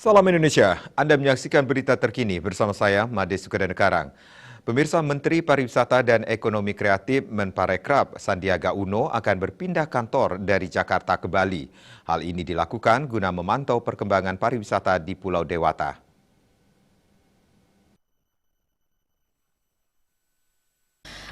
Salam Indonesia, Anda menyaksikan berita terkini bersama saya, Made Sukadana Karang. Pemirsa, Menteri Pariwisata dan Ekonomi Kreatif Menparekraf Sandiaga Uno akan berpindah kantor dari Jakarta ke Bali. Hal ini dilakukan guna memantau perkembangan pariwisata di Pulau Dewata.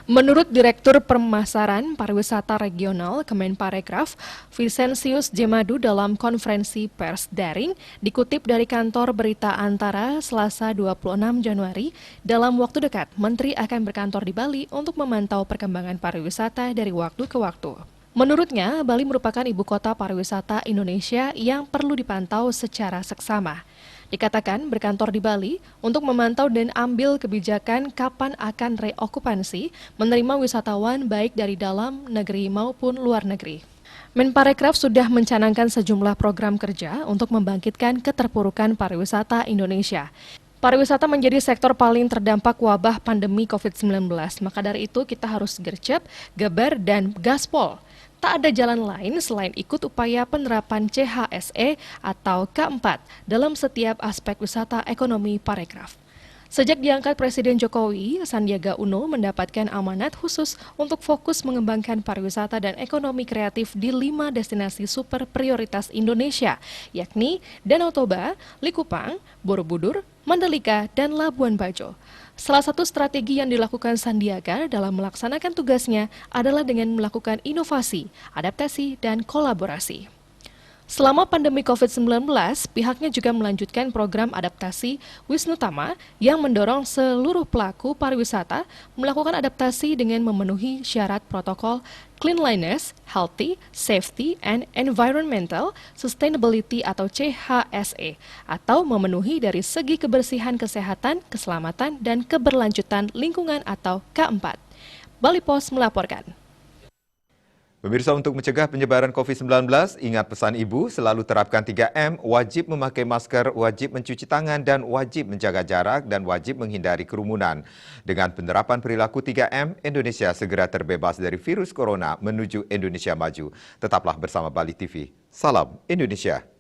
Menurut Direktur Pemasaran Pariwisata Regional Kemenparekraf, Vicensius Jemadu dalam konferensi pers daring dikutip dari kantor Berita Antara Selasa 26 Januari, dalam waktu dekat Menteri akan berkantor di Bali untuk memantau perkembangan pariwisata dari waktu ke waktu. Menurutnya, Bali merupakan ibu kota pariwisata Indonesia yang perlu dipantau secara seksama. Dikatakan berkantor di Bali untuk memantau dan ambil kebijakan kapan akan reokupansi menerima wisatawan baik dari dalam negeri maupun luar negeri. Menparekraf sudah mencanangkan sejumlah program kerja untuk membangkitkan keterpurukan pariwisata Indonesia. Pariwisata menjadi sektor paling terdampak wabah pandemi COVID-19, maka dari itu kita harus gercep, geber, dan gaspol. Tak ada jalan lain selain ikut upaya penerapan CHSE atau K4 dalam setiap aspek wisata ekonomi parekraf. Sejak diangkat Presiden Jokowi, Sandiaga Uno mendapatkan amanat khusus untuk fokus mengembangkan pariwisata dan ekonomi kreatif di 5 destinasi super prioritas Indonesia, yakni Danau Toba, Likupang, Borobudur, Mandalika, dan Labuan Bajo. Salah satu strategi yang dilakukan Sandiaga dalam melaksanakan tugasnya adalah dengan melakukan inovasi, adaptasi, dan kolaborasi. Selama pandemi COVID-19, pihaknya juga melanjutkan program adaptasi Wisnutama yang mendorong seluruh pelaku pariwisata melakukan adaptasi dengan memenuhi syarat protokol Cleanliness, Healthy, Safety, and Environmental Sustainability atau CHSE, atau memenuhi dari segi kebersihan kesehatan, keselamatan, dan keberlanjutan lingkungan atau K4. Bali Pos melaporkan. Pemirsa, untuk mencegah penyebaran COVID-19, ingat pesan Ibu, selalu terapkan 3M, wajib memakai masker, wajib mencuci tangan, dan wajib menjaga jarak, dan wajib menghindari kerumunan. Dengan penerapan perilaku 3M, Indonesia segera terbebas dari virus corona menuju Indonesia maju. Tetaplah bersama Bali TV. Salam Indonesia.